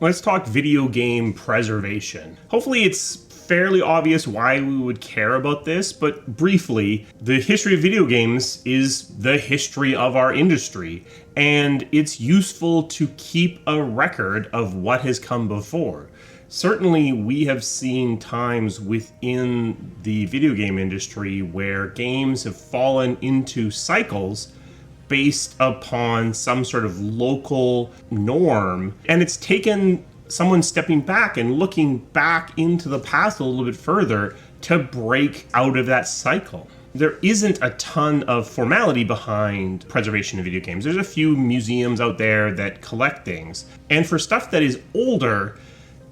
Let's talk video game preservation. Hopefully it's fairly obvious why we would care about this, but briefly, the history of video games is the history of our industry, and it's useful to keep a record of what has come before. Certainly, we have seen times within the video game industry where games have fallen into cycles based upon some sort of local norm, and it's taken someone stepping back and looking back into the past a little bit further to break out of that cycle. There isn't a ton of formality behind preservation of video games. There's a few museums out there that collect things. And for stuff that is older,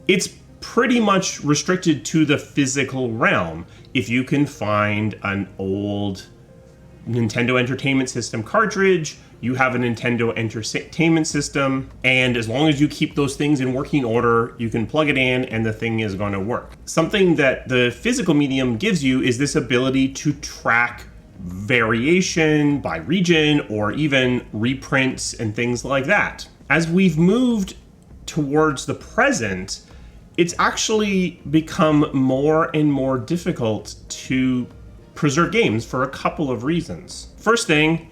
it's pretty much restricted to the physical realm. If you can find an old Nintendo Entertainment System cartridge, you have a Nintendo Entertainment System, and as long as you keep those things in working order, you can plug it in and the thing is going to work. Something that the physical medium gives you is this ability to track variation by region or even reprints and things like that. As we've moved towards the present, it's actually become more and more difficult to preserve games for a couple of reasons. First thing,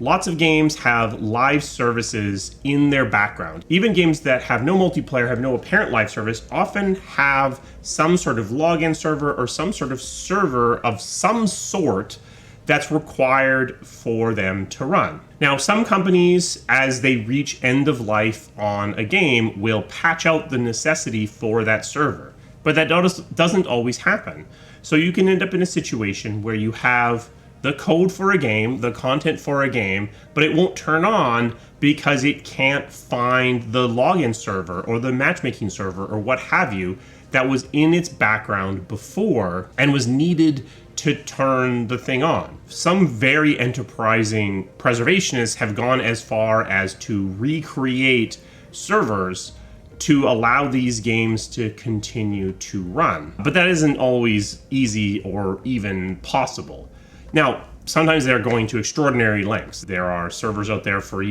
lots of games have live services in their background. Even games that have no multiplayer, have no apparent live service, often have some sort of login server or some sort of server of some sort that's required for them to run. Now, some companies, as they reach end of life on a game, will patch out the necessity for that server. But that doesn't always happen. So you can end up in a situation where you have the code for a game, the content for a game, but it won't turn on because it can't find the login server or the matchmaking server or what have you that was in its background before and was needed to turn the thing on. Some very enterprising preservationists have gone as far as to recreate servers to allow these games to continue to run. But that isn't always easy or even possible. Now, sometimes they're going to extraordinary lengths. There are servers out there for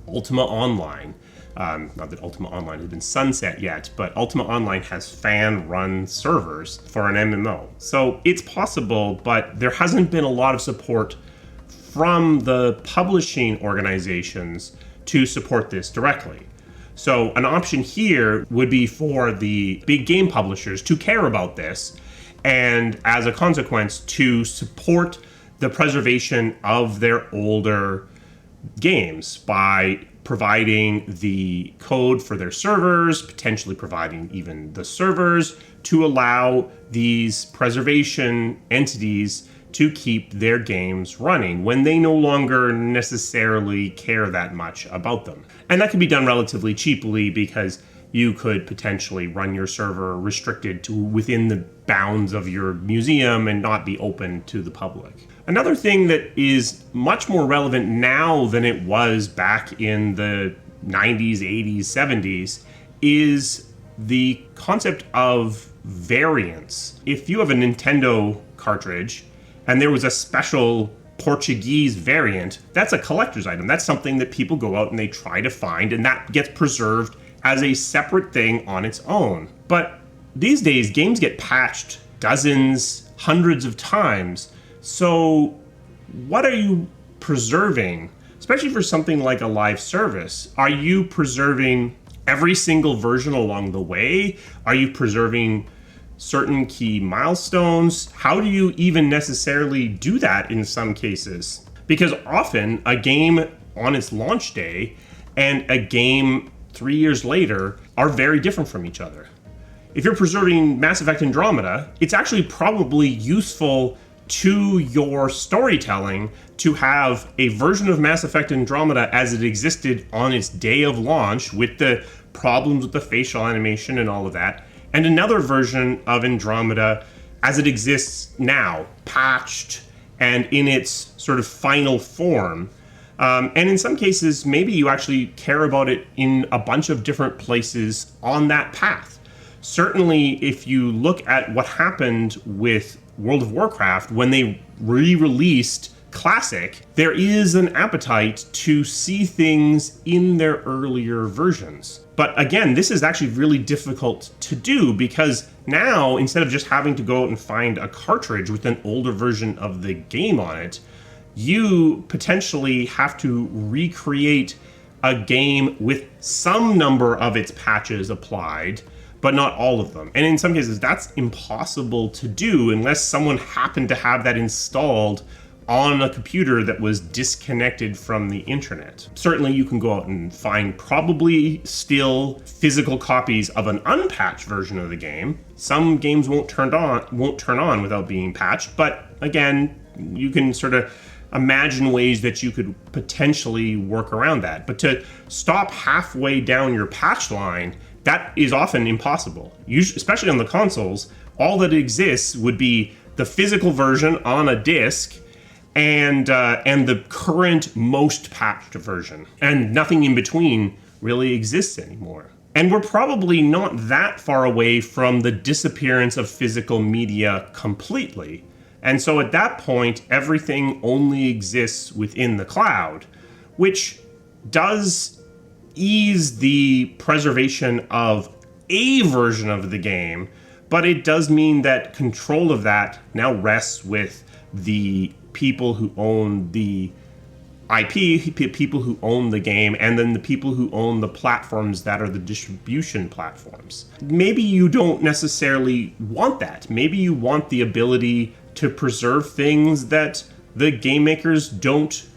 Ultima Online. Not that Ultima Online has been sunset yet, but Ultima Online has fan-run servers for an MMO. So it's possible, but there hasn't been a lot of support from the publishing organizations to support this directly. So an option here would be for the big game publishers to care about this and, as a consequence, to support the preservation of their older games by providing the code for their servers, potentially providing even the servers to allow these preservation entities to keep their games running when they no longer necessarily care that much about them. And that can be done relatively cheaply because you could potentially run your server restricted to within the bounds of your museum and not be open to the public. Another thing that is much more relevant now than it was back in the 90s, 80s, 70s is the concept of variants. If you have a Nintendo cartridge and there was a special Portuguese variant, that's a collector's item. That's something that people go out and they try to find, and that gets preserved as a separate thing on its own. But these days, games get patched dozens, hundreds of times. So what are you preserving, especially for something like a live service? Are you preserving every single version along the way? Are you preserving certain key milestones? How do you even necessarily do that in some cases? Because often a game on its launch day and a game 3 years later are very different from each other. If you're preserving Mass Effect Andromeda, it's actually probably useful to your storytelling to have a version of Mass Effect Andromeda as it existed on its day of launch with the problems with the facial animation and all of that, and another version of Andromeda as it exists now, patched and in its sort of final form. And in some cases, maybe you actually care about it in a bunch of different places on that path. Certainly, if you look at what happened with World of Warcraft when they re-released classic, there is an appetite to see things in their earlier versions. But again, this is actually really difficult to do because now, instead of just having to go out and find a cartridge with an older version of the game on it, you potentially have to recreate a game with some number of its patches applied, but not all of them. And in some cases, that's impossible to do unless someone happened to have that installed on a computer that was disconnected from the internet. Certainly you can go out and find probably still physical copies of an unpatched version of the game. Some games won't turn on without being patched, but again, you can sort of imagine ways that you could potentially work around that. But to stop halfway down your patch line, that is often impossible. Usually, especially on the consoles, all that exists would be the physical version on a disc and the current most patched version, and nothing in between really exists anymore. And we're probably not that far away from the disappearance of physical media completely. And so at that point, everything only exists within the cloud, which does ease the preservation of a version of the game, but it does mean that control of that now rests with the people who own the IP, people who own the game, and then the people who own the platforms that are the distribution platforms. Maybe you don't necessarily want that. Maybe you want the ability to preserve things that the game makers don't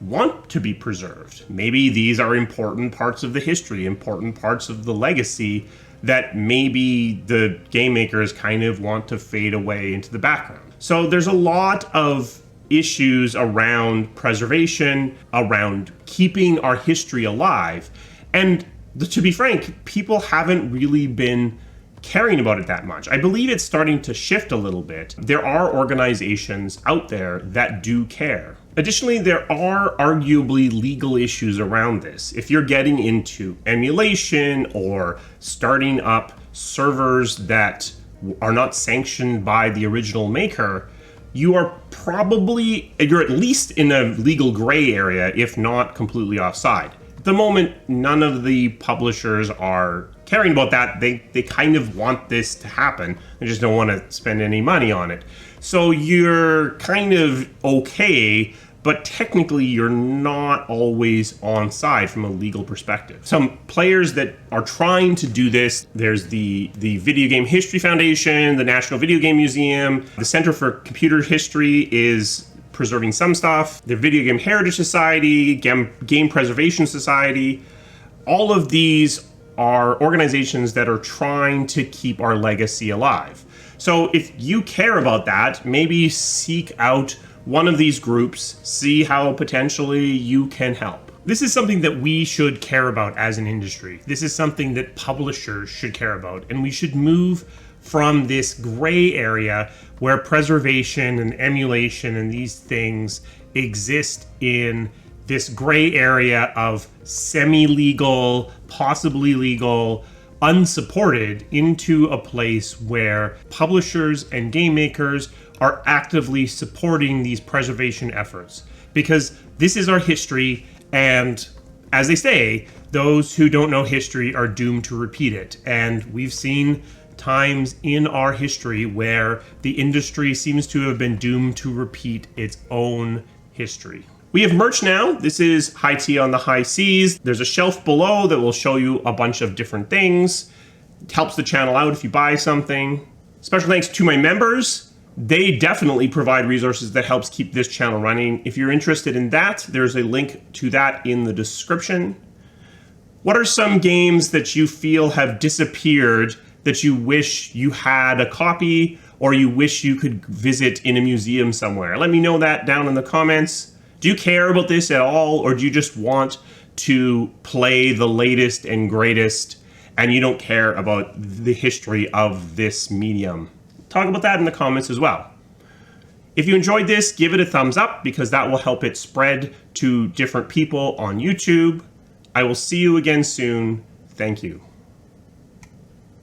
want to be preserved. Maybe these are important parts of the history, important parts of the legacy that maybe the game makers kind of want to fade away into the background. So there's a lot of issues around preservation, around keeping our history alive. And to be frank, people haven't really been caring about it that much. I believe it's starting to shift a little bit. There are organizations out there that do care. Additionally, there are arguably legal issues around this. If you're getting into emulation or starting up servers that are not sanctioned by the original maker, you're at least in a legal gray area, if not completely offside. At the moment, none of the publishers are caring about that. They kind of want this to happen. They just don't want to spend any money on it. So you're kind of okay, but technically you're not always on side from a legal perspective. Some players that are trying to do this, there's the Video Game History Foundation, the National Video Game Museum, the Center for Computer History is preserving some stuff, the Video Game Heritage Society, Game Preservation Society. All of these are organizations that are trying to keep our legacy alive. So if you care about that, maybe seek out one of these groups, see how potentially you can help. This is something that we should care about as an industry. This is something that publishers should care about, and we should move from this gray area where preservation and emulation and these things exist in this gray area of semi-legal, possibly legal, unsupported, into a place where publishers and game makers are actively supporting these preservation efforts. Because this is our history, and as they say, those who don't know history are doomed to repeat it. And we've seen times in our history where the industry seems to have been doomed to repeat its own history. We have merch now. This is High Tea on the High Seas. There's a shelf below that will show you a bunch of different things. It helps the channel out if you buy something. Special thanks to my members. They definitely provide resources that helps keep this channel running. If you're interested in that, there's a link to that in the description. What are some games that you feel have disappeared that you wish you had a copy or you wish you could visit in a museum somewhere? Let me know that down in the comments. Do you care about this at all, or do you just want to play the latest and greatest and you don't care about the history of this medium? Talk about that in the comments as well. If you enjoyed this, give it a thumbs up because that will help it spread to different people on YouTube. I will see you again soon. Thank you.